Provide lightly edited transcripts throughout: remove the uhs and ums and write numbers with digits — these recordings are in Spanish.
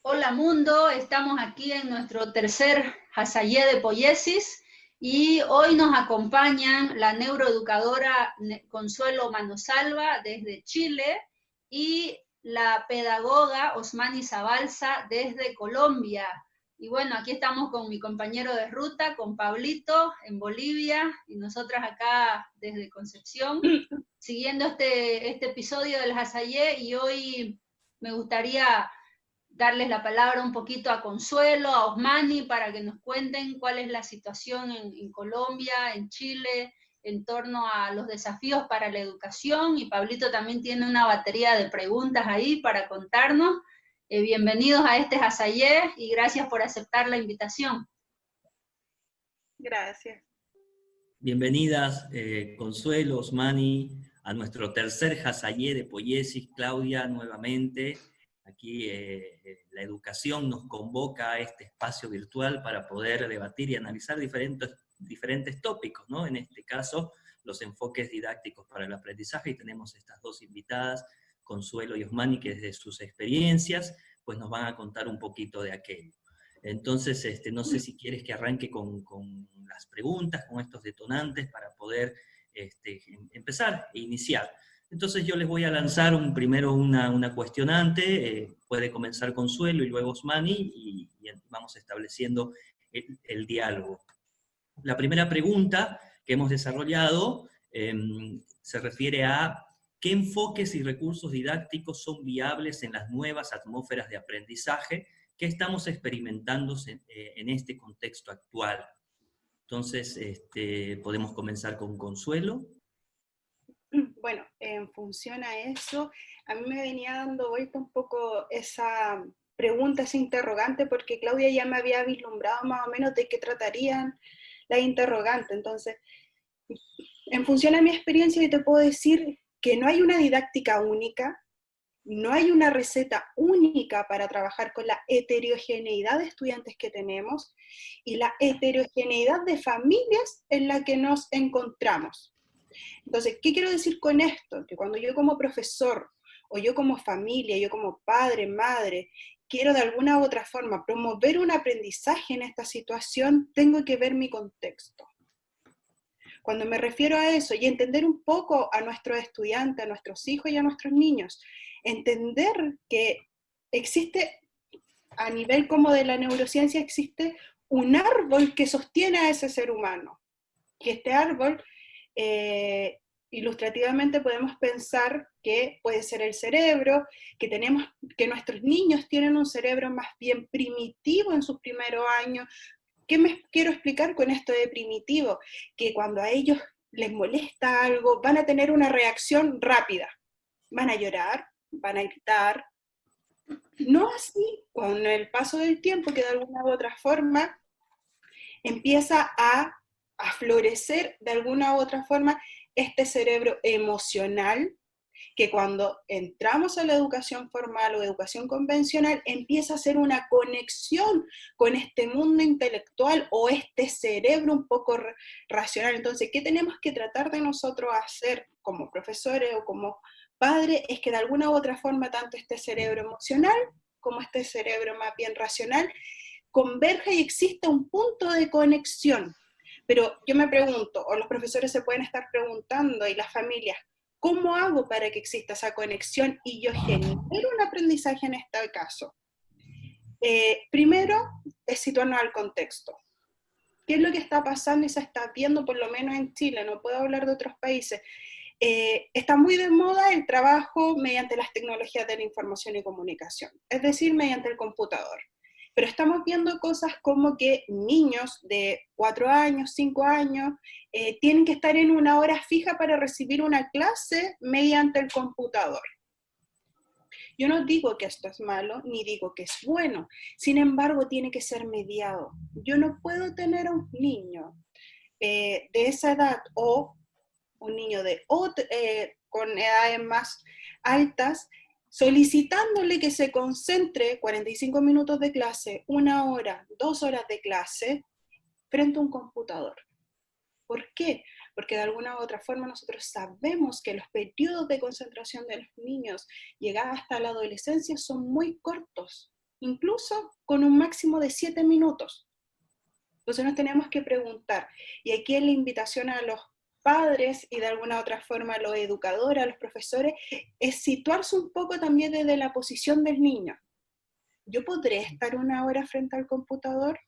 Hola mundo, estamos aquí en nuestro tercer Hasayé de Poiesis y hoy nos acompañan la neuroeducadora Consuelo Manosalva desde Chile y la pedagoga Osmani Zabalza desde Colombia. Y bueno, aquí estamos con mi compañero de ruta, con Pablito en Bolivia y nosotras acá desde Concepción, siguiendo este episodio del Hasayé, y hoy me gustaría darles la palabra un poquito a Consuelo, a Osmani, para que nos cuenten cuál es la situación en Colombia, en Chile, en torno a los desafíos para la educación, y Pablito también tiene una batería de preguntas ahí para contarnos. Bienvenidos a este Hasayé y gracias por aceptar la invitación. Gracias. Bienvenidas, Consuelo, Osmani, a nuestro tercer Hasayé de Poiesis. Claudia, nuevamente. Aquí la educación nos convoca a este espacio virtual para poder debatir y analizar diferentes tópicos, ¿no? En este caso, los enfoques didácticos para el aprendizaje, y tenemos estas dos invitadas, Consuelo y Osmani, que desde sus experiencias pues nos van a contar un poquito de aquello. Entonces, no sé si quieres que arranque con las preguntas, con estos detonantes, para poder empezar e iniciar. Entonces yo les voy a lanzar primero una cuestionante, puede comenzar Consuelo y luego Osmani, y vamos estableciendo el diálogo. La primera pregunta que hemos desarrollado se refiere a qué enfoques y recursos didácticos son viables en las nuevas atmósferas de aprendizaje que estamos experimentando en este contexto actual. Entonces, podemos comenzar con Consuelo. Bueno, en función a eso, a mí me venía dando vuelta un poco esa pregunta, ese interrogante, porque Claudia ya me había vislumbrado más o menos de qué tratarían las interrogantes. Entonces, en función a mi experiencia, yo te puedo decir que no hay una didáctica única, no hay una receta única para trabajar con la heterogeneidad de estudiantes que tenemos y la heterogeneidad de familias en la que nos encontramos. Entonces, ¿qué quiero decir con esto? Que cuando yo como profesor, o yo como familia, yo como padre, madre, quiero de alguna u otra forma promover un aprendizaje en esta situación, tengo que ver mi contexto. Cuando me refiero a eso y entender un poco a nuestros estudiantes, a nuestros hijos y a nuestros niños, entender que existe, a nivel como de la neurociencia, existe un árbol que sostiene a ese ser humano. Que este árbol, ilustrativamente podemos pensar que puede ser el cerebro, que nuestros niños tienen un cerebro más bien primitivo en sus primeros años. ¿Qué me quiero explicar con esto de primitivo? Que cuando a ellos les molesta algo, van a tener una reacción rápida. Van a llorar, van a gritar. No así con el paso del tiempo, que de alguna u otra forma empieza a florecer de alguna u otra forma este cerebro emocional, que cuando entramos a la educación formal o educación convencional empieza a hacer una conexión con este mundo intelectual o este cerebro un poco racional. Entonces, ¿qué tenemos que tratar de nosotros hacer como profesores o como padres? Es que de alguna u otra forma tanto este cerebro emocional como este cerebro más bien racional converja y existe un punto de conexión. Pero yo me pregunto, o los profesores se pueden estar preguntando, y las familias, ¿cómo hago para que exista esa conexión y yo genere un aprendizaje en este caso? Primero, es situarnos al contexto. ¿Qué es lo que está pasando y se está viendo, por lo menos en Chile? No puedo hablar de otros países. Está muy de moda el trabajo mediante las tecnologías de la información y comunicación, es decir, mediante el computador. Pero estamos viendo cosas como que niños de 4 años, 5 años, tienen que estar en una hora fija para recibir una clase mediante el computador. Yo no digo que esto es malo, ni digo que es bueno, sin embargo tiene que ser mediado. Yo no puedo tener a un niño de esa edad o un niño con edades más altas, solicitándole que se concentre 45 minutos de clase, 1 hora, 2 horas de clase, frente a un computador. ¿Por qué? Porque de alguna u otra forma nosotros sabemos que los periodos de concentración de los niños llegados hasta la adolescencia son muy cortos. incluso con un máximo de 7 minutos. Entonces nos tenemos que preguntar, y aquí es la invitación a los padres y de alguna otra forma a los educadores, a los profesores, es situarse un poco también desde la posición del niño. ¿Yo podré estar 1 hora frente al computador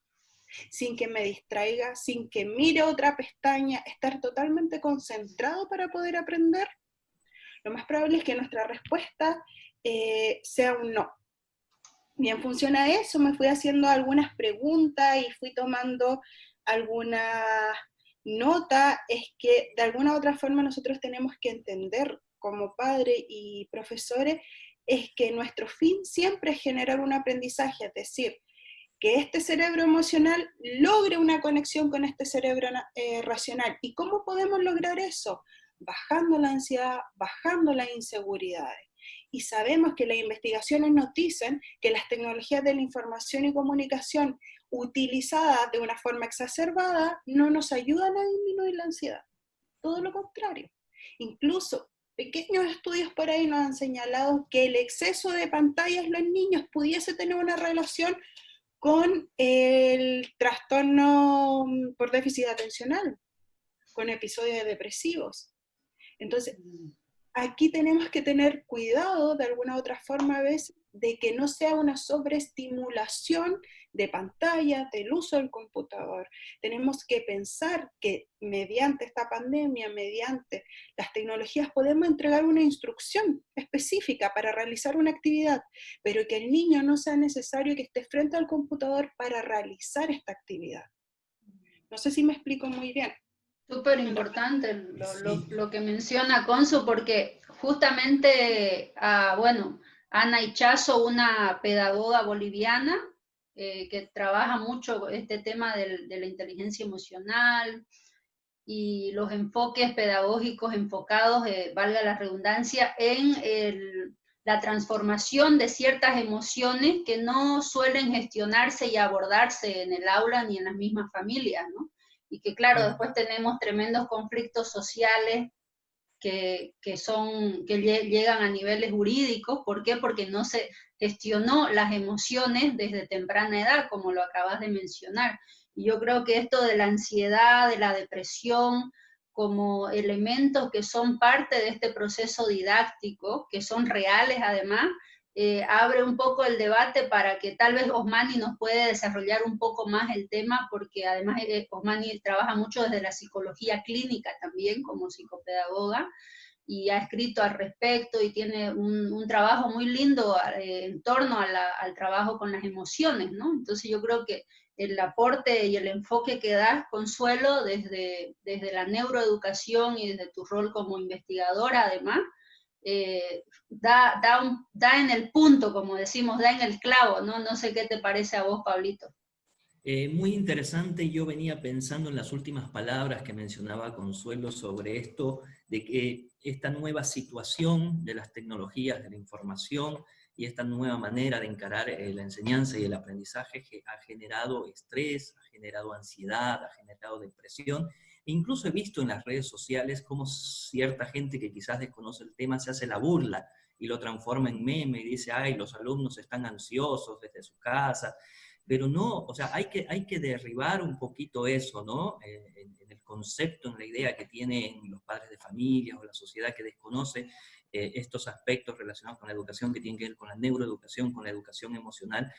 sin que me distraiga, sin que mire otra pestaña, estar totalmente concentrado para poder aprender? Lo más probable es que nuestra respuesta sea un no. Y en función a eso me fui haciendo algunas preguntas y fui tomando algunas notas. Es que de alguna u otra forma nosotros tenemos que entender como padres y profesores es que nuestro fin siempre es generar un aprendizaje, es decir, que este cerebro emocional logre una conexión con este cerebro racional. ¿Y cómo podemos lograr eso? Bajando la ansiedad, bajando las inseguridades. Y sabemos que las investigaciones nos dicen que las tecnologías de la información y comunicación utilizadas de una forma exacerbada no nos ayudan a disminuir la ansiedad. Todo lo contrario. Incluso pequeños estudios por ahí nos han señalado que el exceso de pantallas en los niños pudiese tener una relación con el trastorno por déficit atencional, con episodios depresivos. Entonces, aquí tenemos que tener cuidado de alguna u otra forma a veces de que no sea una sobreestimulación de pantalla, del uso del computador. Tenemos que pensar que mediante esta pandemia, mediante las tecnologías, podemos entregar una instrucción específica para realizar una actividad, pero que el niño no sea necesario que esté frente al computador para realizar esta actividad. No sé si me explico muy bien. Súper importante lo que menciona Consu, porque justamente, bueno, Ana Ichazo, una pedagoga boliviana, que trabaja mucho este tema de la inteligencia emocional y los enfoques pedagógicos enfocados, valga la redundancia, en la transformación de ciertas emociones que no suelen gestionarse y abordarse en el aula ni en las mismas familias, ¿no? Y que claro, después tenemos tremendos conflictos sociales que llegan a niveles jurídicos. ¿Por qué? Porque no se gestionó las emociones desde temprana edad, como lo acabas de mencionar. Y yo creo que esto de la ansiedad, de la depresión, como elementos que son parte de este proceso didáctico, que son reales además, abre un poco el debate para que tal vez Osmani nos puede desarrollar un poco más el tema, porque además Osmani trabaja mucho desde la psicología clínica también como psicopedagoga, y ha escrito al respecto y tiene un trabajo muy lindo en torno al trabajo con las emociones, ¿no? Entonces yo creo que el aporte y el enfoque que das, Consuelo, desde la neuroeducación y desde tu rol como investigadora además, da en el punto, como decimos, da en el clavo, ¿no? No sé qué te parece a vos, Pablito. Muy interesante. Yo venía pensando en las últimas palabras que mencionaba Consuelo sobre esto, de que esta nueva situación de las tecnologías de la información y esta nueva manera de encarar la enseñanza y el aprendizaje ha generado estrés, ha generado ansiedad, ha generado depresión. E incluso he visto en las redes sociales cómo cierta gente que quizás desconoce el tema se hace la burla y lo transforma en meme y dice, ay, los alumnos están ansiosos desde su casa. Pero no, o sea, hay que derribar un poquito eso, ¿no? En el concepto, en la idea que tienen los padres de familia o la sociedad que desconoce estos aspectos relacionados con la educación que tienen que ver con la neuroeducación, con la educación emocional,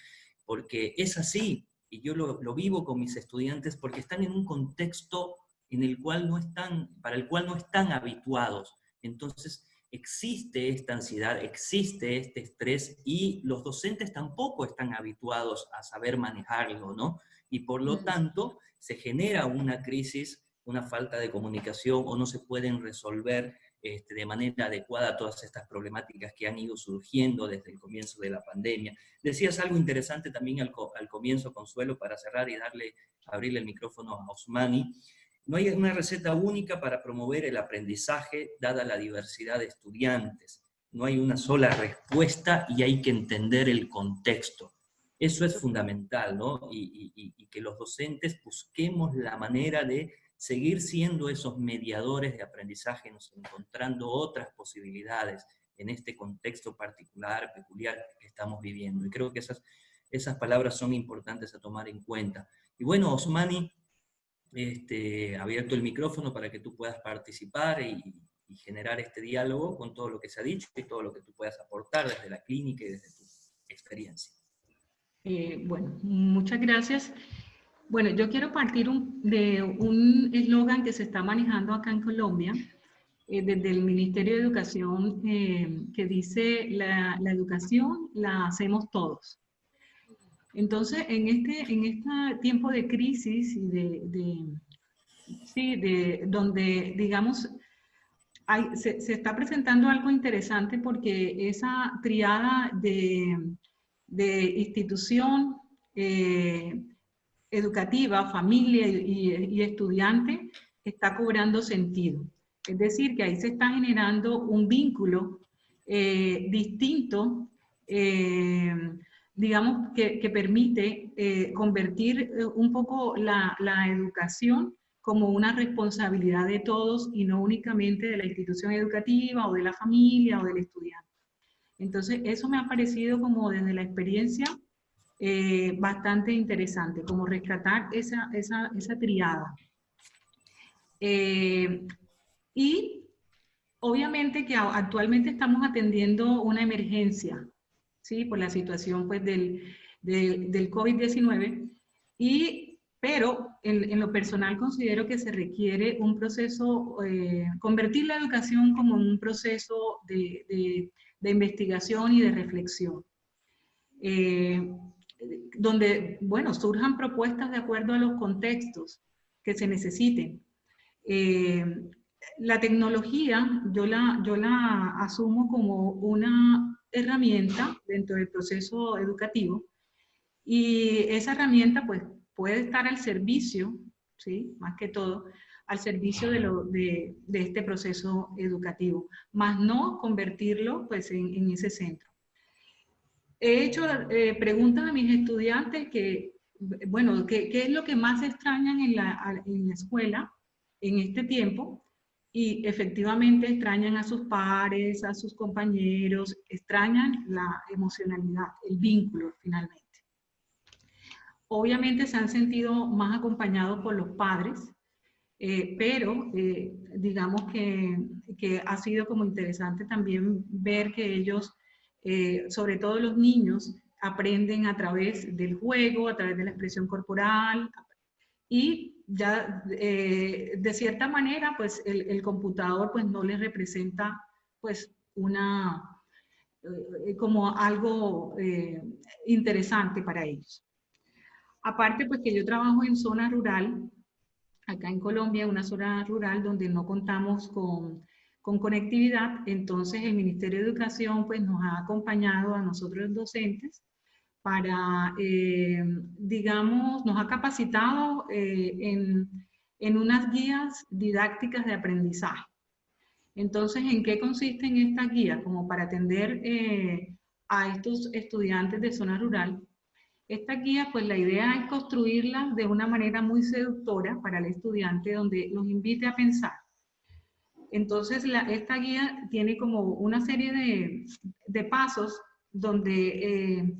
porque es así, y yo lo vivo con mis estudiantes porque están en un contexto en el cual no están, para el cual no están habituados. Entonces, existe esta ansiedad, existe este estrés y los docentes tampoco están habituados a saber manejarlo, ¿no? Y por lo tanto se genera una crisis, una falta de comunicación o no se pueden resolver de manera adecuada todas estas problemáticas que han ido surgiendo desde el comienzo de la pandemia. Decías algo interesante también al comienzo, Consuelo, para cerrar y abrirle el micrófono a Osmani. No hay una receta única para promover el aprendizaje, dada la diversidad de estudiantes. No hay una sola respuesta y hay que entender el contexto. Eso es fundamental, ¿no? Y que los docentes busquemos la manera de seguir siendo esos mediadores de aprendizaje, encontrando otras posibilidades en este contexto particular, peculiar que estamos viviendo. Y creo que esa es esas palabras son importantes a tomar en cuenta. Y bueno, Osmani, abierto el micrófono para que tú puedas participar y generar este diálogo con todo lo que se ha dicho y todo lo que tú puedas aportar desde la clínica y desde tu experiencia. Bueno, muchas gracias. Bueno, yo quiero partir de un eslogan que se está manejando acá en Colombia, desde el Ministerio de Educación, que dice, la educación la hacemos todos. Entonces, en este tiempo de crisis y donde, digamos, se está presentando algo interesante, porque esa triada de institución educativa, familia y estudiante está cobrando sentido. Es decir, que ahí se está generando un vínculo distinto, digamos, que permite convertir un poco la educación como una responsabilidad de todos y no únicamente de la institución educativa o de la familia o del estudiante. Entonces, eso me ha parecido, como desde la experiencia, bastante interesante, como rescatar esa triada. Y obviamente que actualmente estamos atendiendo una emergencia, ¿sí? Por la situación, pues, del COVID-19, pero en lo personal considero que se requiere un proceso, convertir la educación como un proceso de investigación y de reflexión, donde, bueno, surjan propuestas de acuerdo a los contextos que se necesiten. La tecnología yo la asumo como una herramienta dentro del proceso educativo, y esa herramienta pues puede estar al servicio, ¿sí? Más que todo, al servicio de este proceso educativo, más no convertirlo pues en ese centro. He hecho preguntas a mis estudiantes que, bueno, ¿qué es lo que más extrañan en la escuela en este tiempo? Y efectivamente extrañan a sus pares, a sus compañeros, extrañan la emocionalidad, el vínculo finalmente. Obviamente se han sentido más acompañados por los padres, pero digamos que ha sido como interesante también ver que ellos, sobre todo los niños, aprenden a través del juego, a través de la expresión corporal, y ya de cierta manera pues el computador pues no les representa pues como algo interesante para ellos. Aparte pues que yo trabajo en zona rural, acá en Colombia, una zona rural donde no contamos con conectividad. Entonces el Ministerio de Educación pues nos ha acompañado a nosotros los docentes para, digamos, nos ha capacitado en unas guías didácticas de aprendizaje. Entonces, ¿en qué consisten estas guías? Como para atender a estos estudiantes de zona rural. Esta guía, pues la idea es construirla de una manera muy seductora para el estudiante, donde los invite a pensar. Entonces, esta guía tiene como una serie de pasos donde,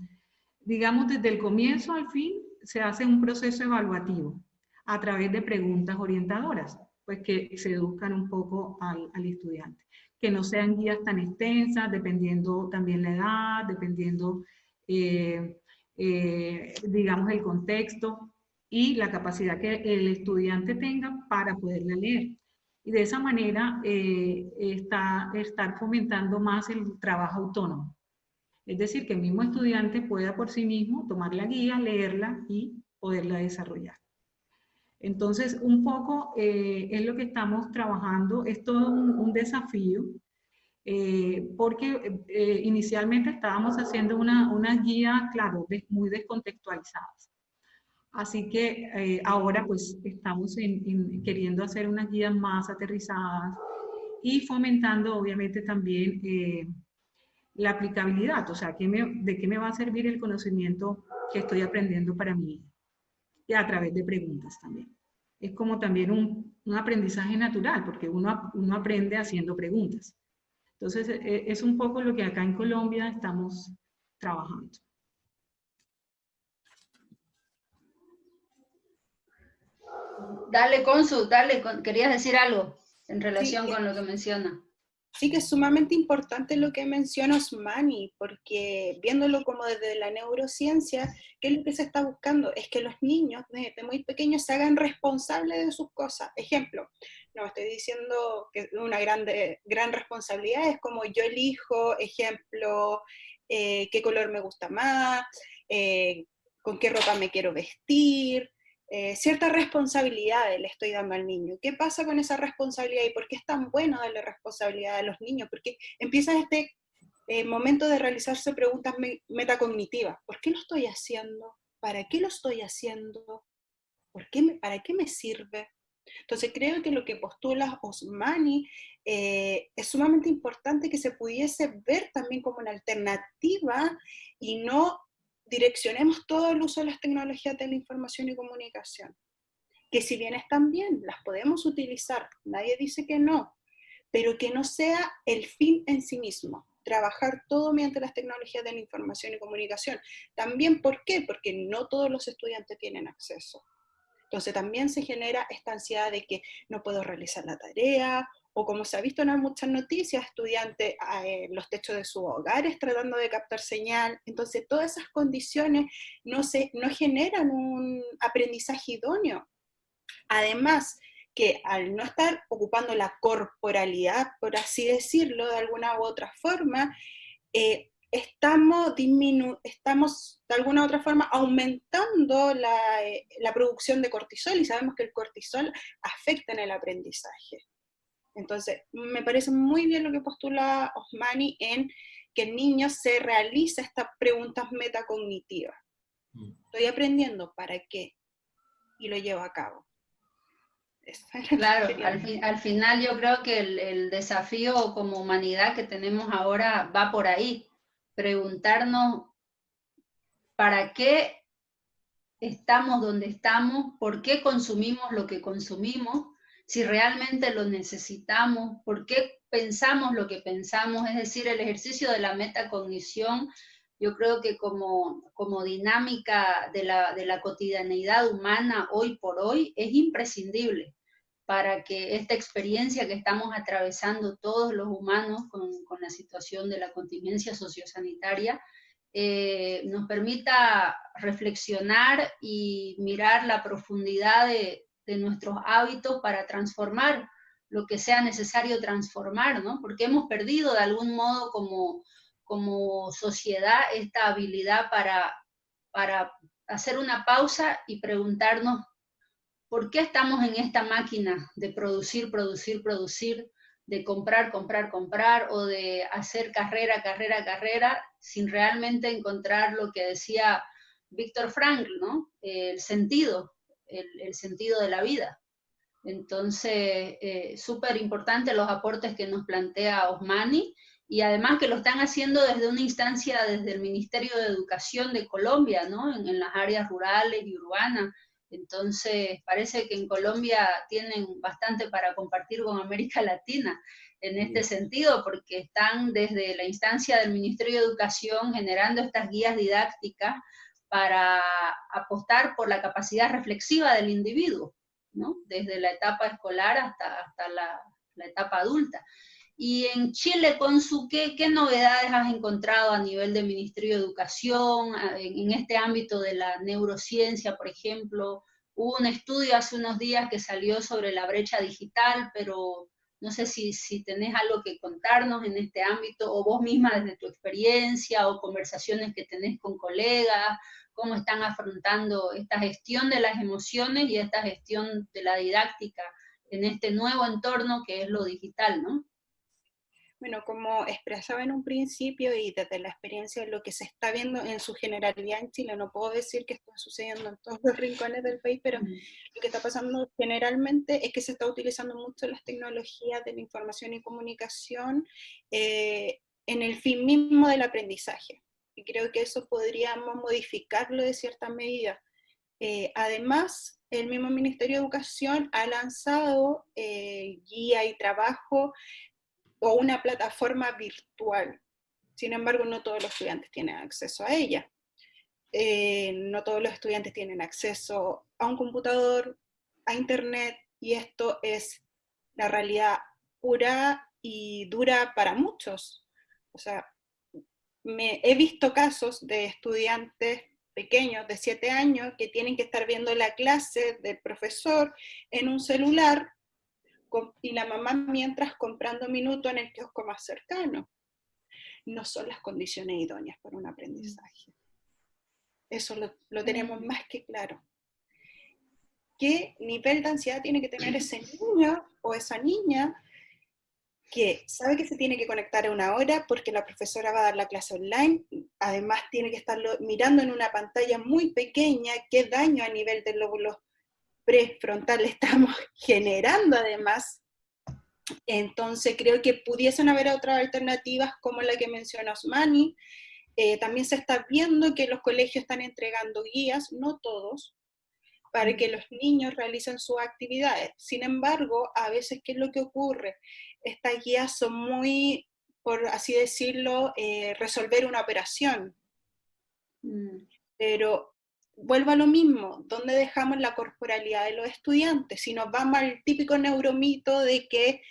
digamos, desde el comienzo al fin, se hace un proceso evaluativo a través de preguntas orientadoras, pues que se eduzcan un poco al estudiante. Que no sean guías tan extensas, dependiendo también la edad, dependiendo... digamos, el contexto y la capacidad que el estudiante tenga para poderla leer. Y de esa manera estar fomentando más el trabajo autónomo. Es decir, que el mismo estudiante pueda por sí mismo tomar la guía, leerla y poderla desarrollar. Entonces, un poco es lo que estamos trabajando. Es todo un desafío. Porque inicialmente estábamos haciendo unas guías, claro, muy descontextualizadas. Así que ahora pues estamos queriendo hacer unas guías más aterrizadas y fomentando obviamente también la aplicabilidad, o sea, de qué me va a servir el conocimiento que estoy aprendiendo para mí, y a través de preguntas también. Es como también un aprendizaje natural, porque uno aprende haciendo preguntas. Entonces, es un poco lo que acá en Colombia estamos trabajando. Dale, Consu, dale, querías decir algo en relación Sí, con lo que menciona. sí que es sumamente importante lo que menciona Osmani, porque viéndolo como desde la neurociencia, ¿qué es lo que se está buscando? Es que los niños desde muy pequeños se hagan responsables de sus cosas. Ejemplo, no estoy diciendo que una gran responsabilidad es como yo elijo, ejemplo, qué color me gusta más, con qué ropa me quiero vestir, ciertas responsabilidades le estoy dando al niño. ¿Qué pasa con esa responsabilidad y por qué es tan bueno darle responsabilidad a los niños? Porque empieza este momento de realizarse preguntas metacognitivas. ¿Por qué lo estoy haciendo? ¿Para qué lo estoy haciendo? ¿Para qué me sirve? Entonces creo que lo que postula Osmani es sumamente importante que se pudiese ver también como una alternativa y no direccionemos todo el uso de las tecnologías de la información y comunicación, que si bien están bien, las podemos utilizar, nadie dice que no, pero que no sea el fin en sí mismo, trabajar todo mediante las tecnologías de la información y comunicación. También, ¿por qué? Porque no todos los estudiantes tienen acceso. Entonces también se genera esta ansiedad de que no puedo realizar la tarea, o como se ha visto en muchas noticias, estudiantes en los techos de sus hogares tratando de captar señal. Entonces todas esas condiciones no generan un aprendizaje idóneo. Además, que al no estar ocupando la corporalidad, por así decirlo, de alguna u otra forma, estamos de alguna u otra forma aumentando la producción de cortisol, y sabemos que el cortisol afecta en el aprendizaje. Entonces, me parece muy bien lo que postula Osmani en que el niño se realice estas preguntas metacognitivas. Estoy aprendiendo, ¿para qué? Y lo llevo a cabo. Claro, al final yo creo que el desafío como humanidad que tenemos ahora va por ahí. Preguntarnos para qué estamos donde estamos, por qué consumimos lo que consumimos, si realmente lo necesitamos, por qué pensamos lo que pensamos, es decir, el ejercicio de la metacognición, yo creo que como dinámica de la cotidianeidad humana hoy por hoy es imprescindible para que esta experiencia que estamos atravesando todos los humanos con la situación de la contingencia sociosanitaria, nos permita reflexionar y mirar la profundidad de nuestros hábitos para transformar lo que sea necesario transformar, ¿no? Porque hemos perdido de algún modo como sociedad esta habilidad para hacer una pausa y preguntarnos ¿por qué estamos en esta máquina de producir, producir, producir, de comprar, comprar, comprar, o de hacer carrera, carrera, carrera, sin realmente encontrar lo que decía Víctor Frankl, ¿no? El sentido de la vida. Entonces, súper importante los aportes que nos plantea Osmani, y además que lo están haciendo desde una instancia, desde el Ministerio de Educación de Colombia, ¿no? En las áreas rurales y urbanas. Entonces, parece que en Colombia tienen bastante para compartir con América Latina en este sentido, porque están desde la instancia del Ministerio de Educación generando estas guías didácticas para apostar por la capacidad reflexiva del individuo, ¿no? Desde la etapa escolar hasta la etapa adulta. Y en Chile, Consu, ¿qué novedades has encontrado a nivel del Ministerio de Educación, en este ámbito de la neurociencia, por ejemplo? Hubo un estudio hace unos días que salió sobre la brecha digital, pero no sé si tenés algo que contarnos en este ámbito, o vos misma desde tu experiencia, o conversaciones que tenés con colegas, cómo están afrontando esta gestión de las emociones y esta gestión de la didáctica en este nuevo entorno que es lo digital, ¿no? Bueno, como expresaba en un principio y desde la experiencia de lo que se está viendo en su generalidad en Chile, no puedo decir que está sucediendo en todos los rincones del país, pero lo que está pasando generalmente es que se está utilizando mucho las tecnologías de la información y comunicación en el fin mismo del aprendizaje. Y creo que eso podríamos modificarlo de cierta medida. Además, el mismo Ministerio de Educación ha lanzado guía y trabajo o una plataforma virtual. Sin embargo, no todos los estudiantes tienen acceso a ella. No todos los estudiantes tienen acceso a un computador, a Internet, y esto es la realidad pura y dura para muchos. O sea, he visto casos de estudiantes pequeños de 7 años que tienen que estar viendo la clase del profesor en un celular y la mamá mientras comprando minutos en el kiosco más cercano. No son las condiciones idóneas para un aprendizaje. Eso lo tenemos más que claro. ¿Qué nivel de ansiedad tiene que tener ese niño o esa niña que sabe que se tiene que conectar a una hora porque la profesora va a dar la clase online? Además tiene que estarlo mirando en una pantalla muy pequeña? ¿Qué daño a nivel del lóbulo prefrontal estamos generando además? Entonces creo que pudiesen haber otras alternativas como la que menciona Osmani. También se está viendo que los colegios están entregando guías, no todos, para que los niños realicen sus actividades. Sin embargo, a veces, ¿qué es lo que ocurre? Estas guías son muy, por así decirlo, resolver una operación. Pero vuelvo a lo mismo, ¿dónde dejamos la corporalidad de los estudiantes? Si nos vamos al típico neuromito de que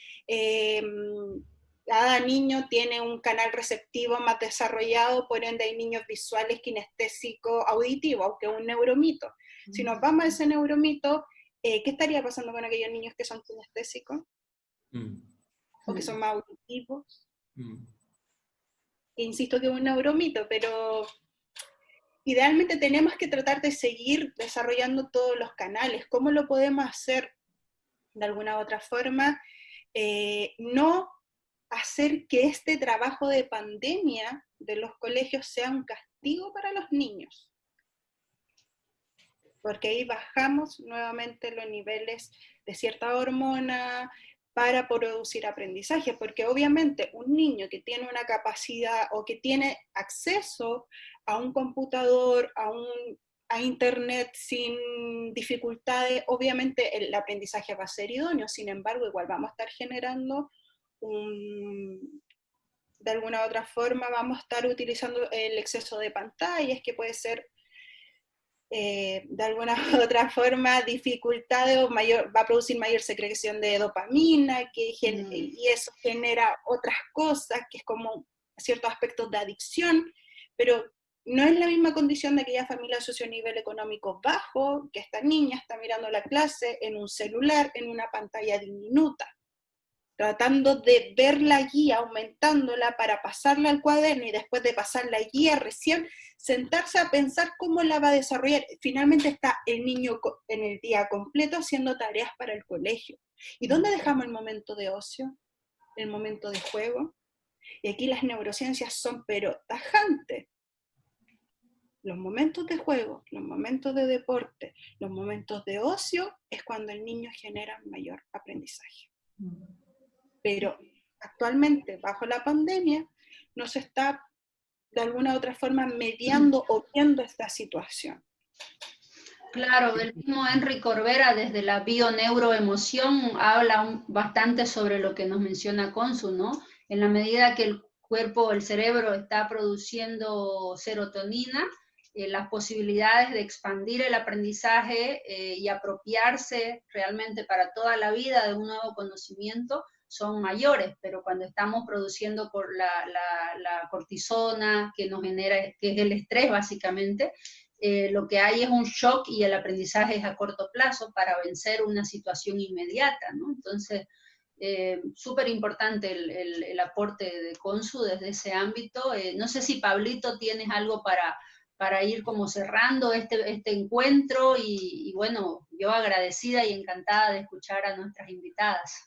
cada niño tiene un canal receptivo más desarrollado, por ende hay niños visuales, kinestésicos, auditivos, aunque es un neuromito. Si nos vamos a ese neuromito, ¿qué estaría pasando con aquellos niños que son kinestésicos? ¿O que son más auditivos? Insisto que es un neuromito, pero idealmente tenemos que tratar de seguir desarrollando todos los canales. ¿Cómo lo podemos hacer de alguna u otra forma? No hacer que este trabajo de pandemia de los colegios sea un castigo para los niños, porque ahí bajamos nuevamente los niveles de cierta hormona para producir aprendizaje, porque obviamente un niño que tiene una capacidad o que tiene acceso a un computador, a internet sin dificultades, obviamente el aprendizaje va a ser idóneo. Sin embargo, igual vamos a estar generando de alguna u otra forma vamos a estar utilizando el exceso de pantallas, que puede ser de alguna u otra forma dificultades o va a producir mayor secreción de dopamina, y eso genera otras cosas, que es como ciertos aspectos de adicción, pero no es la misma condición de aquella familia socionivel económico bajo, que esta niña está mirando la clase en un celular, en una pantalla diminuta, tratando de ver la guía, aumentándola para pasarla al cuaderno, y después de pasar la guía recién sentarse a pensar cómo la va a desarrollar. Finalmente está el niño en el día completo haciendo tareas para el colegio. ¿Y dónde dejamos el momento de ocio? El momento de juego. Y aquí las neurociencias son pero tajantes. Los momentos de juego, los momentos de deporte, los momentos de ocio es cuando el niño genera mayor aprendizaje. Pero actualmente, bajo la pandemia, no se está de alguna u otra forma mediando o viendo esta situación. Claro, el mismo Henry Corbera desde la bioneuroemoción habla bastante sobre lo que nos menciona Consu, ¿no? En la medida que el cuerpo, el cerebro está produciendo serotonina, las posibilidades de expandir el aprendizaje y apropiarse realmente para toda la vida de un nuevo conocimiento son mayores, pero cuando estamos produciendo por la cortisona que nos genera, que es el estrés básicamente, lo que hay es un shock y el aprendizaje es a corto plazo para vencer una situación inmediata, ¿no? Entonces, súper importante el aporte de Consu desde ese ámbito. No sé si Pablito tienes algo para ir como cerrando este encuentro y bueno, yo agradecida y encantada de escuchar a nuestras invitadas.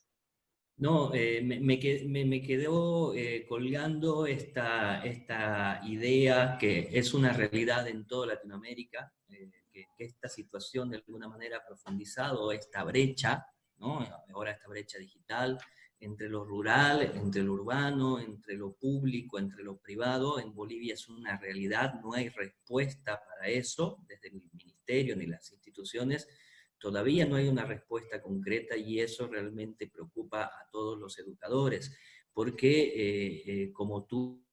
No, me quedó colgando esta idea que es una realidad en toda Latinoamérica, que esta situación de alguna manera ha profundizado esta brecha, ¿no? Ahora esta brecha digital entre lo rural, entre lo urbano, entre lo público, entre lo privado. En Bolivia es una realidad, no hay respuesta para eso desde el ministerio ni las instituciones. Todavía no hay una respuesta concreta y eso realmente preocupa a todos los educadores, porque como tú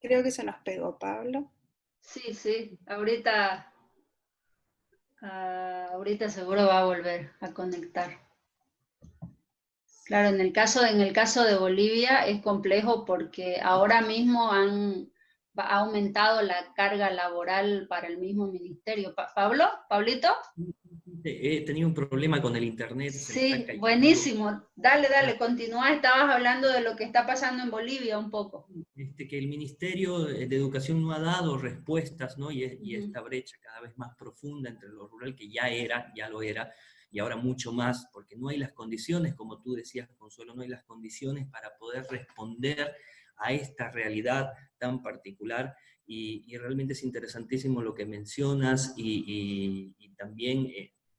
Creo que se nos pegó, Pablo. Sí, sí, ahorita seguro va a volver a conectar. Claro, en el caso de Bolivia es complejo porque ahora mismo ha aumentado la carga laboral para el mismo ministerio. ¿Pablito? He tenido un problema con el internet, se me está Sí, cayendo. buenísimo. Dale, continúa. Estabas hablando de lo que está pasando en Bolivia un poco. Que el Ministerio de Educación no ha dado respuestas, ¿no? Y Ujú. esta brecha cada vez más profunda entre lo rural, que ya lo era, y ahora mucho más, porque no hay las condiciones, como tú decías, Consuelo, no hay las condiciones para poder responder a esta realidad tan particular, y realmente es interesantísimo lo que mencionas, y también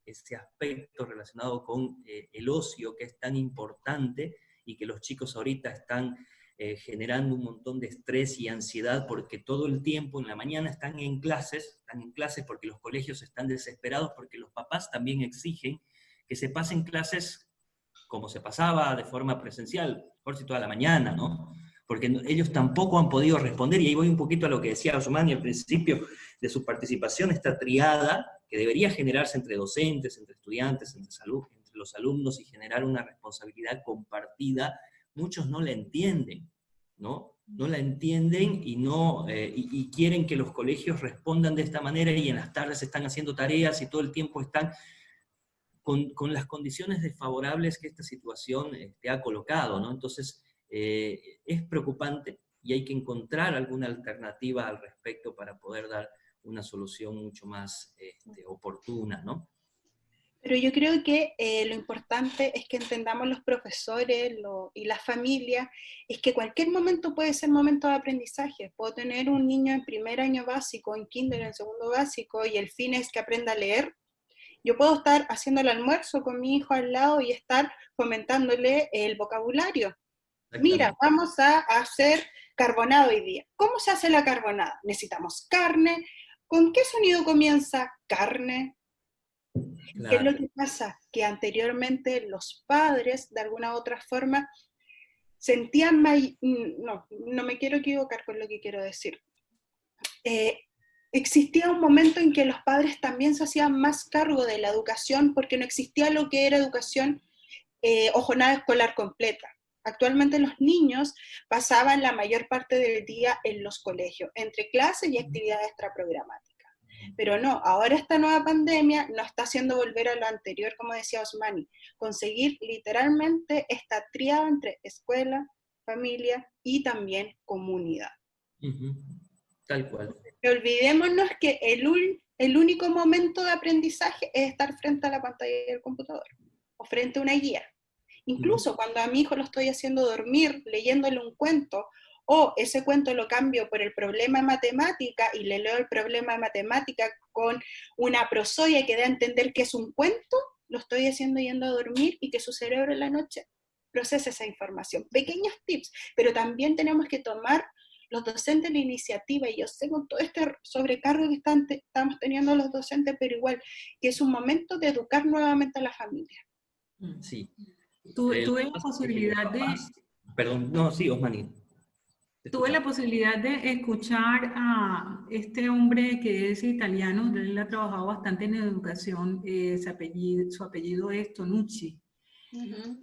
ese aspecto relacionado con el ocio, que es tan importante, y que los chicos ahorita están generando un montón de estrés y ansiedad porque todo el tiempo en la mañana están en clases porque los colegios están desesperados, porque los papás también exigen que se pasen clases como se pasaba de forma presencial, por si toda la mañana, ¿no? Porque ellos tampoco han podido responder, y ahí voy un poquito a lo que decía Osmani al principio de su participación, esta triada que debería generarse entre docentes, entre estudiantes, entre los alumnos, y generar una responsabilidad compartida. Muchos no la entienden, ¿no? No la entienden y quieren que los colegios respondan de esta manera, y en las tardes están haciendo tareas y todo el tiempo están con las condiciones desfavorables que esta situación te ha colocado, ¿no? Entonces, es preocupante, y hay que encontrar alguna alternativa al respecto para poder dar una solución mucho más oportuna, ¿no? Pero yo creo que lo importante es que entendamos los profesores y las familias, es que cualquier momento puede ser momento de aprendizaje. Puedo tener un niño en primer año básico, en kinder, en segundo básico, y el fin es que aprenda a leer. Yo puedo estar haciendo el almuerzo con mi hijo al lado y estar fomentándole el vocabulario. Mira, vamos a hacer carbonado hoy día. ¿Cómo se hace la carbonada? Necesitamos carne. ¿Con qué sonido comienza? Carne. Claro. ¿Qué es lo que pasa? Que anteriormente los padres, de alguna u otra forma, sentían no me quiero equivocar con lo que quiero decir. Existía un momento en que los padres también se hacían más cargo de la educación, porque no existía lo que era educación o jornada escolar completa. Actualmente los niños pasaban la mayor parte del día en los colegios, entre clases y actividades extraprogramáticas. Pero no, ahora esta nueva pandemia nos está haciendo volver a lo anterior, como decía Osmani, conseguir literalmente esta tríada entre escuela, familia y también comunidad. Tal cual. Olvidémonos que el único momento de aprendizaje es estar frente a la pantalla del computador o frente a una guía. Incluso cuando a mi hijo lo estoy haciendo dormir, leyéndole un cuento, o ese cuento lo cambio por el problema de matemática y le leo el problema de matemática con una prosodia que dé a entender que es un cuento, lo estoy haciendo yendo a dormir y que su cerebro en la noche procese esa información. Pequeños tips, pero también tenemos que tomar los docentes la iniciativa, y yo sé con todo este sobrecargo que estamos teniendo los docentes, pero igual, que es un momento de educar nuevamente a la familia. Sí. Tuve la posibilidad de... Perdón, no, sí, Osmani. Tuve la posibilidad de escuchar a este hombre que es italiano, él ha trabajado bastante en educación, su apellido es Tonucci.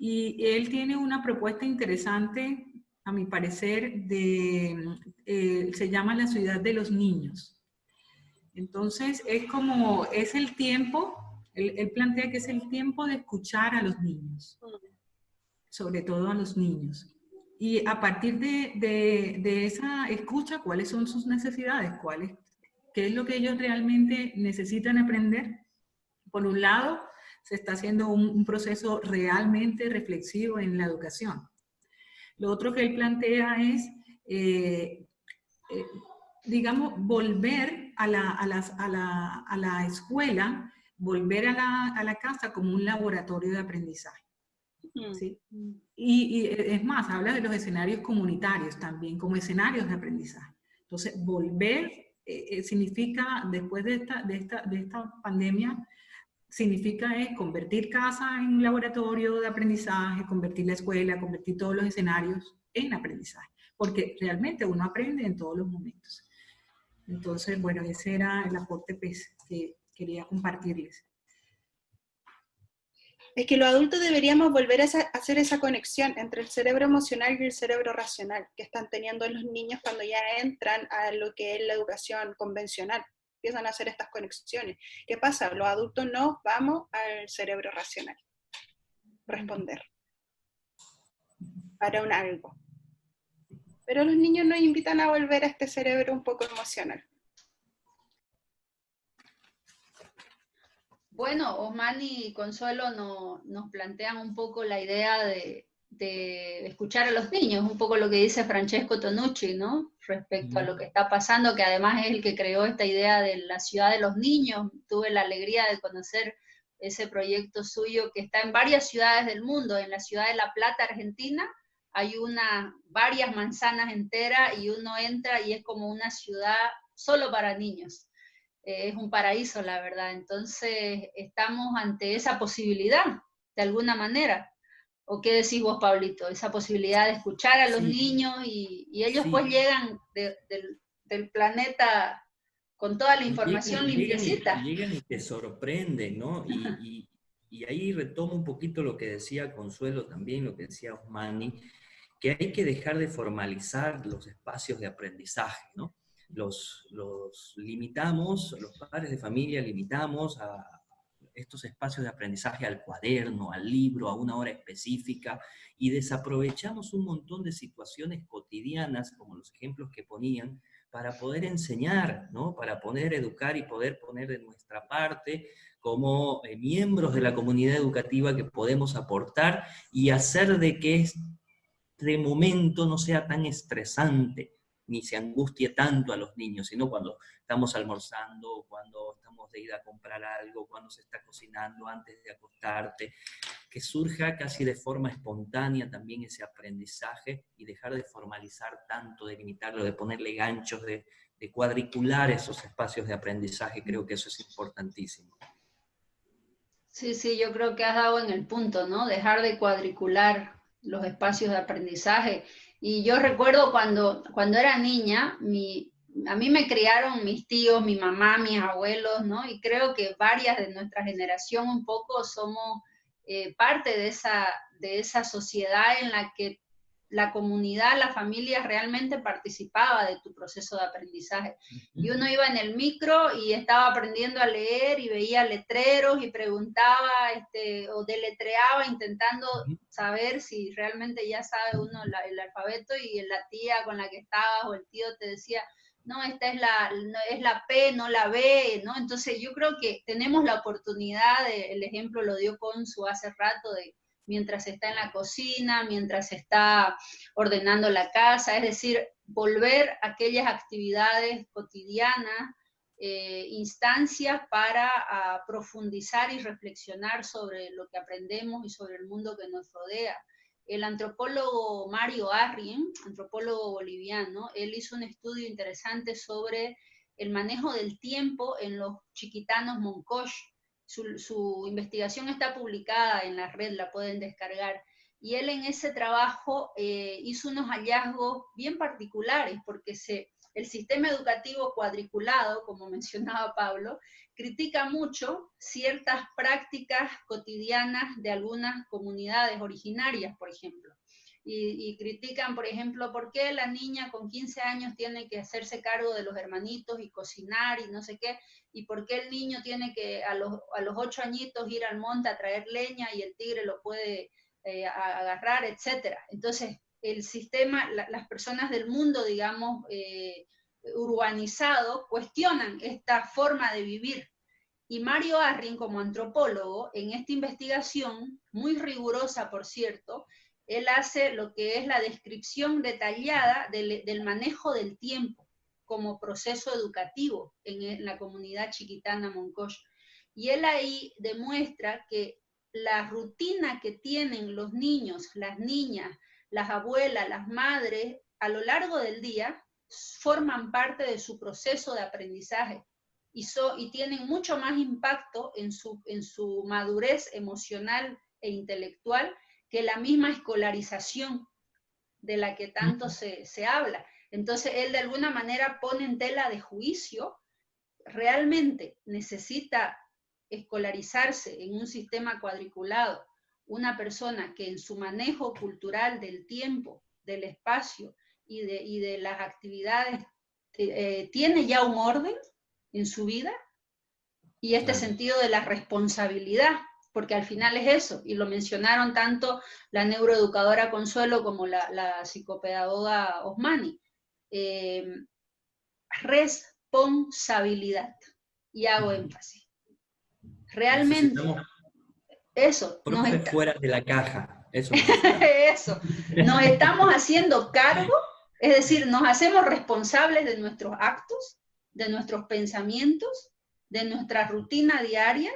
Y él tiene una propuesta interesante, a mi parecer, se llama la ciudad de los niños. Entonces, es el tiempo, él plantea que es el tiempo de escuchar a los niños, sobre todo a los niños. Y a partir de esa escucha, ¿cuáles son sus necesidades? ¿Qué es lo que ellos realmente necesitan aprender? Por un lado, se está haciendo un proceso realmente reflexivo en la educación. Lo otro que él plantea es, digamos, volver a la escuela, volver a la casa como un laboratorio de aprendizaje. ¿Sí? Y es más, habla de los escenarios comunitarios también, como escenarios de aprendizaje. Entonces, volver significa, después de esta pandemia, significa convertir casa en un laboratorio de aprendizaje, convertir la escuela, convertir todos los escenarios en aprendizaje. porque realmente uno aprende en todos los momentos. Entonces, bueno, ese era el aporte pues, que quería compartirles. Es que los adultos deberíamos volver a hacer esa conexión entre el cerebro emocional y el cerebro racional que están teniendo los niños cuando ya entran a lo que es la educación convencional. Empiezan a hacer estas conexiones. ¿Qué pasa? Los adultos no vamos al cerebro racional. Responder. Para un algo. Pero los niños nos invitan a volver a este cerebro un poco emocional. Bueno, Osmani y Consuelo nos plantean un poco la idea de escuchar a los niños, un poco lo que dice Francesco Tonucci, ¿no? Respecto a lo que está pasando, que además es el que creó esta idea de la ciudad de los niños. Tuve la alegría de conocer ese proyecto suyo que está en varias ciudades del mundo. En la ciudad de La Plata, Argentina, hay varias manzanas enteras y uno entra y es como una ciudad solo para niños. Es un paraíso, la verdad. Entonces, estamos ante esa posibilidad, de alguna manera. ¿O qué decís vos, Pablito? Esa posibilidad de escuchar a los niños y ellos pues llegan del planeta con toda la información limpiecita. Llegan y te sorprenden, ¿no? Y ahí retomo un poquito lo que decía Consuelo también, lo que decía Osmani, que hay que dejar de formalizar los espacios de aprendizaje, ¿no? Los limitamos, los padres de familia limitamos a estos espacios de aprendizaje al cuaderno, al libro, a una hora específica, y desaprovechamos un montón de situaciones cotidianas, como los ejemplos que ponían, para poder enseñar, ¿no? Para poder educar y poder poner de nuestra parte como miembros de la comunidad educativa que podemos aportar y hacer de que este momento no sea tan estresante, ni se angustie tanto a los niños, sino cuando estamos almorzando, cuando estamos de ir a comprar algo, cuando se está cocinando antes de acostarte, que surja casi de forma espontánea también ese aprendizaje y dejar de formalizar tanto, de limitarlo, de ponerle ganchos, de cuadricular esos espacios de aprendizaje. Creo que eso es importantísimo. Sí, yo creo que has dado en el punto, ¿no? Dejar de cuadricular los espacios de aprendizaje. Y yo recuerdo cuando era niña, a mí me criaron mis tíos, mi mamá, mis abuelos, ¿no? Y creo que varias de nuestra generación un poco somos parte de esa sociedad en la que la comunidad, la familia realmente participaba de tu proceso de aprendizaje. Y uno iba en el micro y estaba aprendiendo a leer y veía letreros y preguntaba o deletreaba intentando saber si realmente ya sabe uno el alfabeto, y la tía con la que estabas o el tío te decía, no, esta es la P, no la B, ¿no? Entonces yo creo que tenemos la oportunidad, el ejemplo lo dio Consu hace rato, de mientras está en la cocina, mientras está ordenando la casa, es decir, volver a aquellas actividades cotidianas, instancias para profundizar y reflexionar sobre lo que aprendemos y sobre el mundo que nos rodea. El antropólogo Mario Arrien, antropólogo boliviano, él hizo un estudio interesante sobre el manejo del tiempo en los chiquitanos Moncosh. Su investigación está publicada en la red, la pueden descargar. Y él en ese trabajo hizo unos hallazgos bien particulares, porque el sistema educativo cuadriculado, como mencionaba Pablo, critica mucho ciertas prácticas cotidianas de algunas comunidades originarias, por ejemplo. Y critican, por ejemplo, por qué la niña con 15 años tiene que hacerse cargo de los hermanitos y cocinar y no sé qué, y por qué el niño tiene que a los 8 añitos ir al monte a traer leña y el tigre lo puede agarrar, etcétera. Entonces, el sistema, las personas del mundo, digamos, urbanizado, cuestionan esta forma de vivir. Y Mario Arrien, como antropólogo, en esta investigación, muy rigurosa, por cierto, él hace lo que es la descripción detallada del manejo del tiempo como proceso educativo en la comunidad chiquitana Moncosh. Y él ahí demuestra que la rutina que tienen los niños, las niñas, las abuelas, las madres, a lo largo del día, forman parte de su proceso de aprendizaje y tienen mucho más impacto en su madurez emocional e intelectual que la misma escolarización de la que tanto se habla. Entonces él de alguna manera pone en tela de juicio, realmente necesita escolarizarse en un sistema cuadriculado una persona que en su manejo cultural del tiempo, del espacio y de las actividades tiene ya un orden en su vida, y este sentido de la responsabilidad, porque al final es eso, y lo mencionaron tanto la neuroeducadora Consuelo como la psicopedagoga Osmani. Responsabilidad, y hago énfasis. Realmente, eso. Profe fuera de la caja, eso eso. Nos estamos haciendo cargo, es decir, nos hacemos responsables de nuestros actos, de nuestros pensamientos, de nuestra rutina diaria,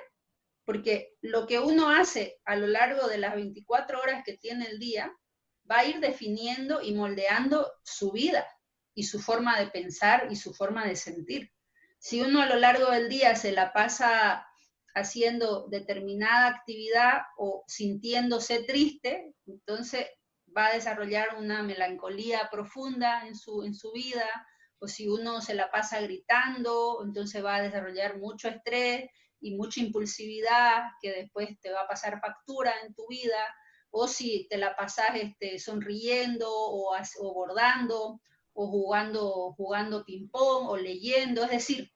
porque lo que uno hace a lo largo de las 24 horas que tiene el día va a ir definiendo y moldeando su vida y su forma de pensar y su forma de sentir. Si uno a lo largo del día se la pasa haciendo determinada actividad o sintiéndose triste, entonces va a desarrollar una melancolía profunda en su vida, o si uno se la pasa gritando, entonces va a desarrollar mucho estrés y mucha impulsividad que después te va a pasar factura en tu vida, o si te la pasas sonriendo o bordando o jugando ping-pong o leyendo. Es decir,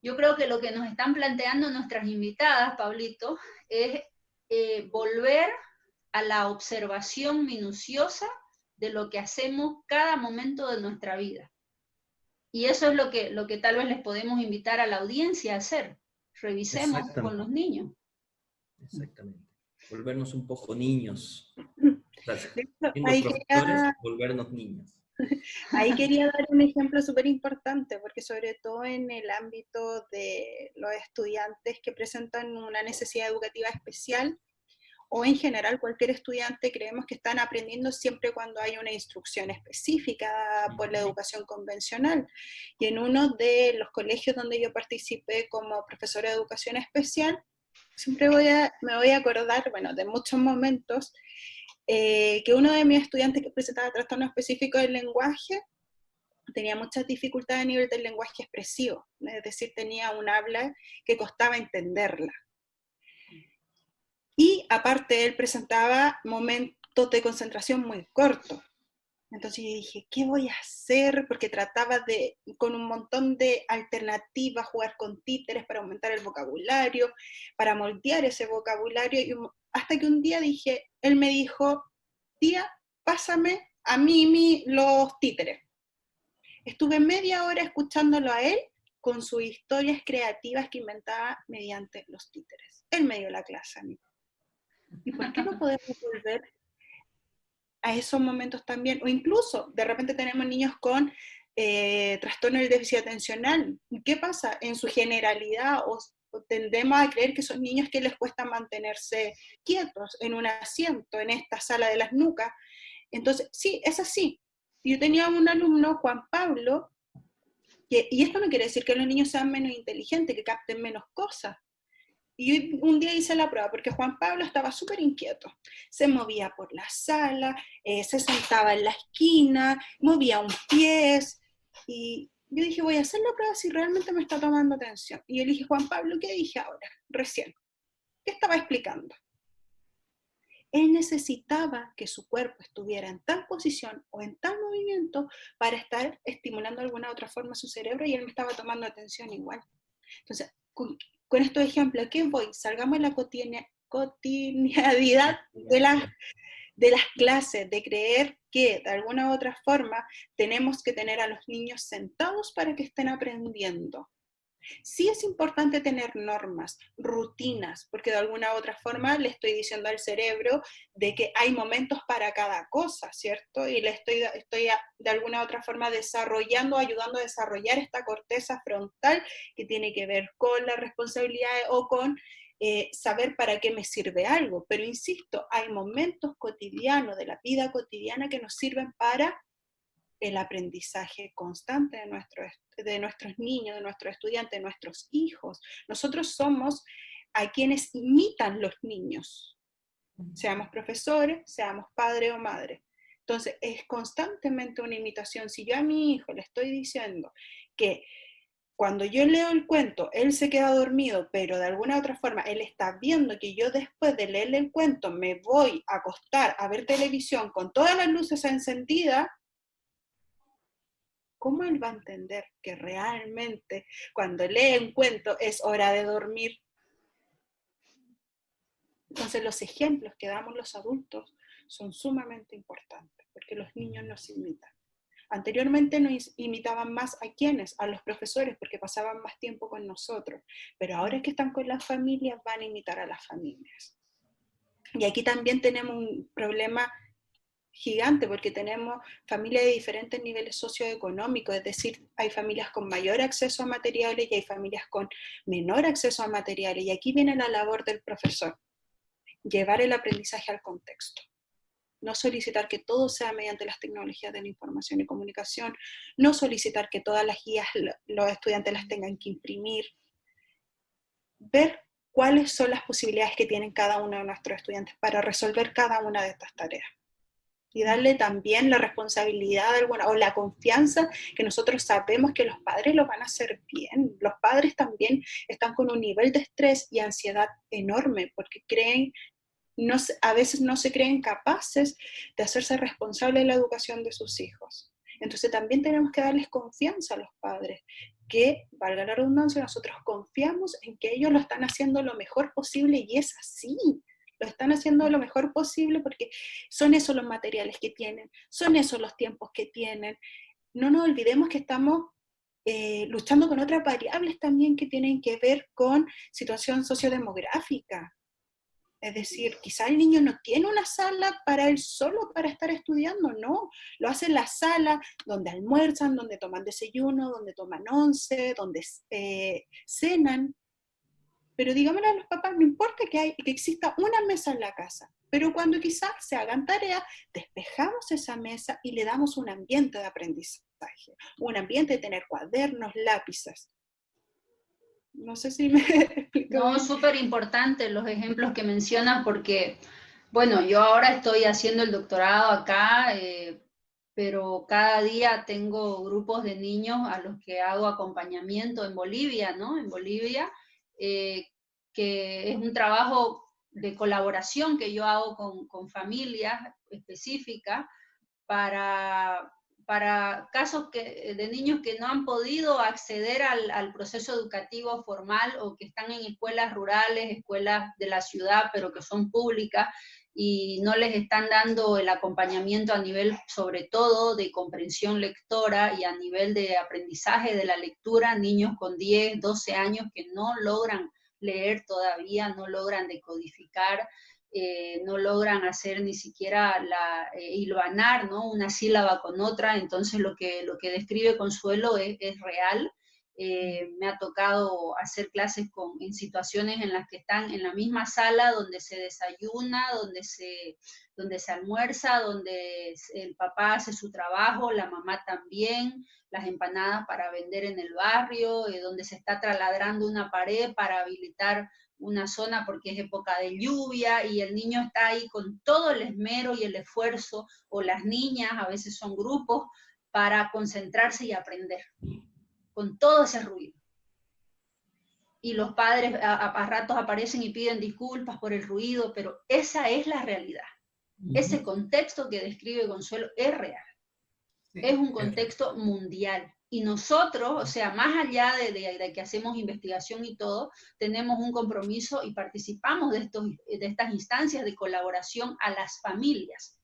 yo creo que lo que nos están planteando nuestras invitadas, Pablito, es volver a la observación minuciosa de lo que hacemos cada momento de nuestra vida. Y eso es lo que tal vez les podemos invitar a la audiencia a hacer. Revisemos con los niños. Exactamente. Volvernos un poco niños. Siendo profesores, volvernos niños. Ahí quería dar un ejemplo súper importante, porque sobre todo en el ámbito de los estudiantes que presentan una necesidad educativa especial, o en general cualquier estudiante, creemos que están aprendiendo siempre cuando hay una instrucción específica por la educación convencional. Y en uno de los colegios donde yo participé como profesora de educación especial, siempre me voy a acordar, bueno, de muchos momentos, que uno de mis estudiantes que presentaba trastorno específico del lenguaje tenía muchas dificultades a nivel del lenguaje expresivo, es decir, tenía un habla que costaba entenderla. Y aparte él presentaba momentos de concentración muy cortos. Entonces yo dije, ¿qué voy a hacer? Porque trataba con un montón de alternativas, jugar con títeres para aumentar el vocabulario, para moldear ese vocabulario, y hasta que un día él me dijo, tía, pásame a mí los títeres. Estuve media hora escuchándolo a él con sus historias creativas que inventaba mediante los títeres. Él me dio la clase a mí. ¿Y por qué no podemos volver a esos momentos también? O incluso, de repente tenemos niños con trastorno del déficit atencional. ¿Qué pasa? En su generalidad, o tendemos a creer que son niños que les cuesta mantenerse quietos en un asiento, en esta sala de las nucas. Entonces, sí, es así. Yo tenía un alumno, Juan Pablo, y esto no quiere decir que los niños sean menos inteligentes, que capten menos cosas. Y un día hice la prueba, porque Juan Pablo estaba súper inquieto. Se movía por la sala, se sentaba en la esquina, movía un pie, y yo dije, voy a hacer la prueba si realmente me está tomando atención. Y yo le dije, Juan Pablo, ¿qué dije ahora? Recién. ¿Qué estaba explicando? Él necesitaba que su cuerpo estuviera en tal posición o en tal movimiento para estar estimulando de alguna otra forma su cerebro, y él me estaba tomando atención igual. Entonces, con estos ejemplos, ¿a qué voy? Salgamos de la cotidianidad de las clases, de creer que de alguna u otra forma tenemos que tener a los niños sentados para que estén aprendiendo. Sí es importante tener normas, rutinas, porque de alguna u otra forma le estoy diciendo al cerebro de que hay momentos para cada cosa, ¿cierto? Y le estoy de alguna u otra forma ayudando a desarrollar esta corteza frontal que tiene que ver con las responsabilidades o con saber para qué me sirve algo. Pero insisto, hay momentos cotidianos de la vida cotidiana que nos sirven para el aprendizaje constante de nuestros niños, de nuestros estudiantes, de nuestros hijos. Nosotros somos a quienes imitan los niños, seamos profesores, seamos padre o madre. Entonces, es constantemente una imitación. Si yo a mi hijo le estoy diciendo que cuando yo leo el cuento, él se queda dormido, pero de alguna u otra forma él está viendo que yo después de leerle el cuento me voy a acostar a ver televisión con todas las luces encendidas, ¿cómo él va a entender que realmente cuando lee un cuento es hora de dormir? Entonces los ejemplos que damos los adultos son sumamente importantes, porque los niños nos imitan. Anteriormente nos imitaban más a quienes, a los profesores, porque pasaban más tiempo con nosotros, pero ahora que están con las familias van a imitar a las familias. Y aquí también tenemos un problema gigante, porque tenemos familias de diferentes niveles socioeconómicos, es decir, hay familias con mayor acceso a materiales y hay familias con menor acceso a materiales, y aquí viene la labor del profesor, llevar el aprendizaje al contexto. No solicitar que todo sea mediante las tecnologías de la información y comunicación, no solicitar que todas las guías los estudiantes las tengan que imprimir, ver cuáles son las posibilidades que tienen cada uno de nuestros estudiantes para resolver cada una de estas tareas. Y darle también la responsabilidad o la confianza que nosotros sabemos que los padres lo van a hacer bien. Los padres también están con un nivel de estrés y ansiedad enorme porque creen, a veces no se creen capaces de hacerse responsables de la educación de sus hijos. Entonces también tenemos que darles confianza a los padres, que, valga la redundancia, nosotros confiamos en que ellos lo están haciendo lo mejor posible, y es así. Lo están haciendo lo mejor posible porque son esos los materiales que tienen, son esos los tiempos que tienen. No nos olvidemos que estamos luchando con otras variables también que tienen que ver con situación sociodemográfica. Es decir, quizá el niño no tiene una sala para él solo para estar estudiando, no. Lo hace en la sala donde almuerzan, donde toman desayuno, donde toman once, donde cenan. Pero digámosle a los papás, no importa que exista una mesa en la casa, pero cuando quizás se hagan tareas, despejamos esa mesa y le damos un ambiente de aprendizaje, un ambiente de tener cuadernos, lápices. No sé si me explico. No, súper importante los ejemplos que mencionas porque, bueno, yo ahora estoy haciendo el doctorado acá, pero cada día tengo grupos de niños a los que hago acompañamiento en Bolivia, ¿no? En Bolivia, que es un trabajo de colaboración que yo hago con familias específicas para casos de niños que no han podido acceder al proceso educativo formal o que están en escuelas rurales, escuelas de la ciudad, pero que son públicas y no les están dando el acompañamiento a nivel, sobre todo, de comprensión lectora y a nivel de aprendizaje de la lectura, niños con 10, 12 años que no logran leer todavía, no logran decodificar, no logran hacer ni siquiera hilvanar, ¿no? Una sílaba con otra. Entonces lo que describe Consuelo es real. Me ha tocado hacer clases en situaciones en las que están en la misma sala donde se desayuna, donde se almuerza, donde el papá hace su trabajo, la mamá también, las empanadas para vender en el barrio, donde se está taladrando una pared para habilitar una zona porque es época de lluvia y el niño está ahí con todo el esmero y el esfuerzo, o las niñas, a veces son grupos, para concentrarse y aprender, con todo ese ruido. Y los padres a ratos aparecen y piden disculpas por el ruido, pero esa es la realidad. Ese contexto que describe Consuelo es real. Es un contexto mundial. Y nosotros, o sea, más allá de que hacemos investigación y todo, tenemos un compromiso y participamos de estas instancias de colaboración a las familias,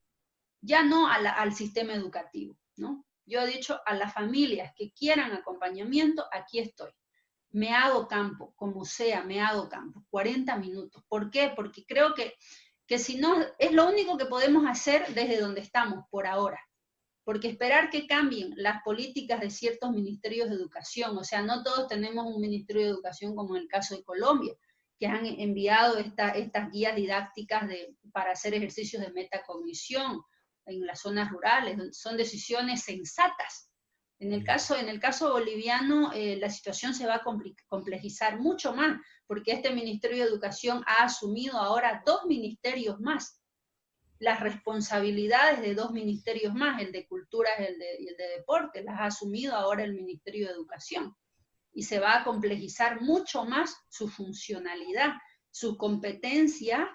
ya no al sistema educativo, ¿no? Yo he dicho a las familias que quieran acompañamiento, aquí estoy. Me hago campo, como sea, me hago campo, 40 minutos. ¿Por qué? Porque creo que si no, es lo único que podemos hacer desde donde estamos por ahora. Porque esperar que cambien las políticas de ciertos ministerios de educación, o sea, no todos tenemos un ministerio de educación como en el caso de Colombia, que han enviado estas guías didácticas para hacer ejercicios de metacognición en las zonas rurales, son decisiones sensatas. En el caso boliviano, la situación se va a complejizar mucho más, porque este Ministerio de Educación ha asumido ahora 2 ministerios más. las responsabilidades de dos ministerios más, el de Cultura y el de Deporte, las ha asumido ahora el Ministerio de Educación. Y se va a complejizar mucho más su funcionalidad, su competencia,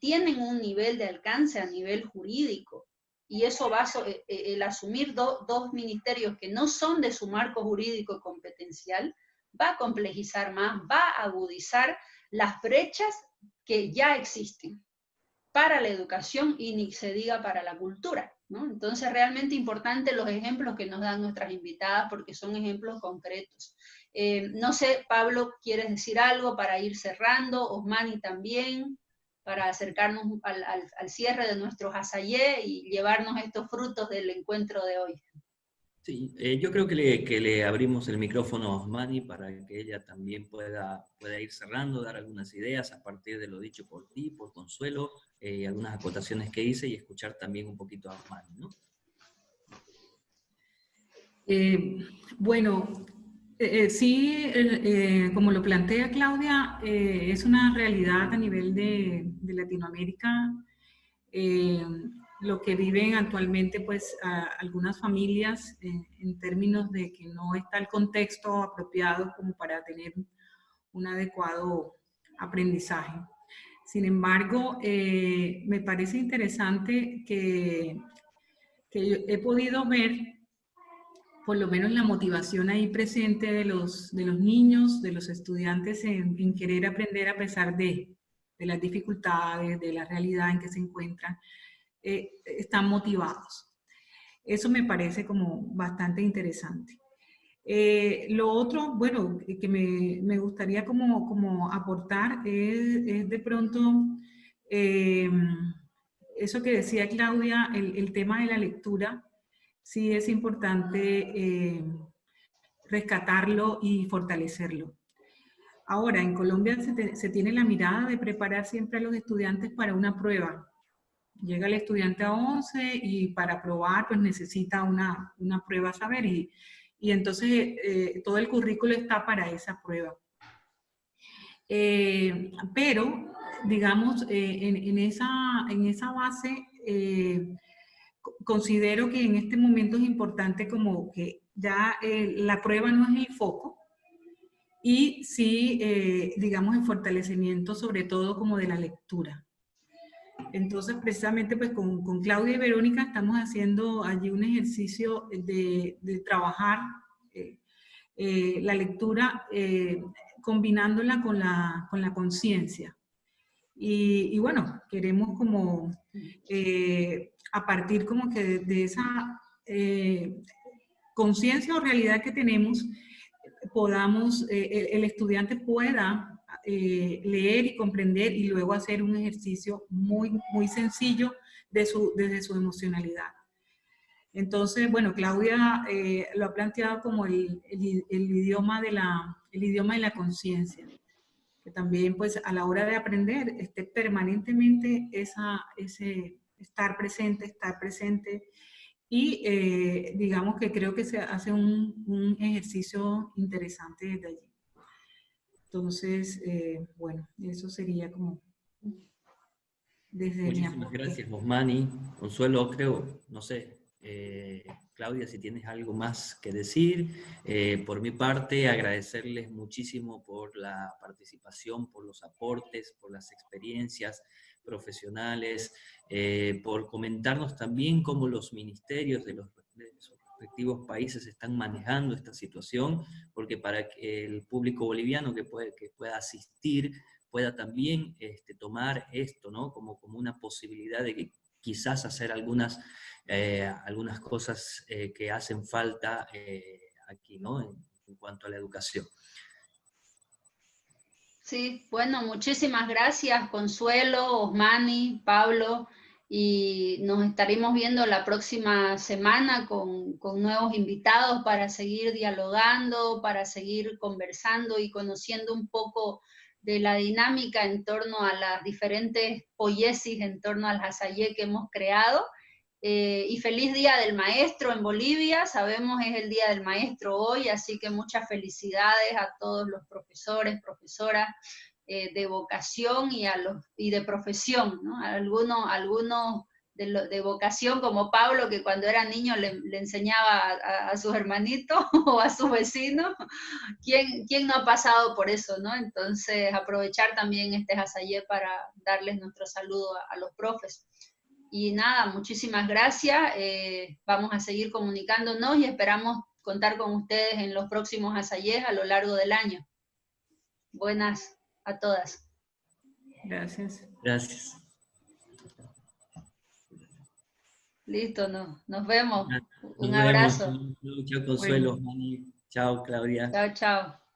tienen un nivel de alcance a nivel jurídico. Y eso va a, el asumir dos ministerios que no son de su marco jurídico competencial, va a complejizar más, va a agudizar las brechas que ya existen para la educación y ni se diga para la cultura, ¿no? Entonces, realmente importante los ejemplos que nos dan nuestras invitadas, porque son ejemplos concretos. No sé, Pablo, ¿quieres decir algo para ir cerrando? Osmani también, para acercarnos al cierre de nuestro Hasayé y llevarnos estos frutos del encuentro de hoy. Sí, yo creo que le abrimos el micrófono a Osmani para que ella también pueda ir cerrando, dar algunas ideas a partir de lo dicho por ti, por Consuelo, algunas acotaciones que hice y escuchar también un poquito a Osmani, ¿no? Bueno, sí, como lo plantea Claudia, es una realidad a nivel de Latinoamérica. Lo que viven actualmente pues algunas familias en términos de que no está el contexto apropiado como para tener un adecuado aprendizaje. Sin embargo, me parece interesante que he podido ver por lo menos la motivación ahí presente de los niños, de los estudiantes en querer aprender a pesar de las dificultades, de la realidad en que se encuentran. Están motivados. Eso me parece como bastante interesante. Lo otro, bueno, que me gustaría como aportar es de pronto eso que decía Claudia, el tema de la lectura, sí es importante rescatarlo y fortalecerlo. Ahora, en Colombia se tiene la mirada de preparar siempre a los estudiantes para una prueba. Llega el estudiante a 11 y para aprobar pues necesita una prueba a saber y entonces todo el currículo está para esa prueba. Pero, digamos, en esa base considero que en este momento es importante como que ya la prueba no es el foco y sí, digamos, el fortalecimiento sobre todo como de la lectura. Entonces, precisamente, pues con Claudia y Verónica estamos haciendo allí un ejercicio de trabajar la lectura combinándola con la conciencia. Y bueno, queremos como a partir como que de esa conciencia o realidad que tenemos, podamos, el estudiante pueda leer y comprender y luego hacer un ejercicio muy, muy sencillo desde su emocionalidad. Entonces, bueno, Claudia lo ha planteado como el idioma de la conciencia, que también pues a la hora de aprender esté permanentemente ese estar presente y digamos que creo que se hace un ejercicio interesante desde allí. Entonces, bueno, eso sería como desde Muchísimas gracias, Osmani. Consuelo, creo, no sé, Claudia, si tienes algo más que decir. Por mi parte, agradecerles muchísimo por la participación, por los aportes, por las experiencias profesionales, por comentarnos también cómo los ministerios de los respectivos países están manejando esta situación, porque para que el público boliviano que pueda asistir pueda también tomar esto, ¿no? como una posibilidad de que quizás hacer algunas cosas que hacen falta aquí, ¿no? En cuanto a la educación. Sí, bueno, muchísimas gracias, Consuelo, Osmani, Pablo, y nos estaremos viendo la próxima semana con nuevos invitados para seguir dialogando, para seguir conversando y conociendo un poco de la dinámica en torno a las diferentes poiesis, en torno al Hasayé que hemos creado. Y feliz Día del Maestro en Bolivia, sabemos es el Día del Maestro hoy, así que muchas felicidades a todos los profesores, profesoras, de vocación y de profesión, ¿no? Algunos de vocación, como Pablo, que cuando era niño le enseñaba a sus hermanitos o a sus vecinos. ¿Quién no ha pasado por eso, no? Entonces, aprovechar también este Hasayé para darles nuestro saludo a los profes. Y nada, muchísimas gracias. Vamos a seguir comunicándonos y esperamos contar con ustedes en los próximos Hasayés a lo largo del año. Buenas a todas. Gracias. Gracias. Listo, nos vemos. Nos Un vemos. abrazo. Chao, Consuelo. Bueno. Chao, Claudia. Chao, chao.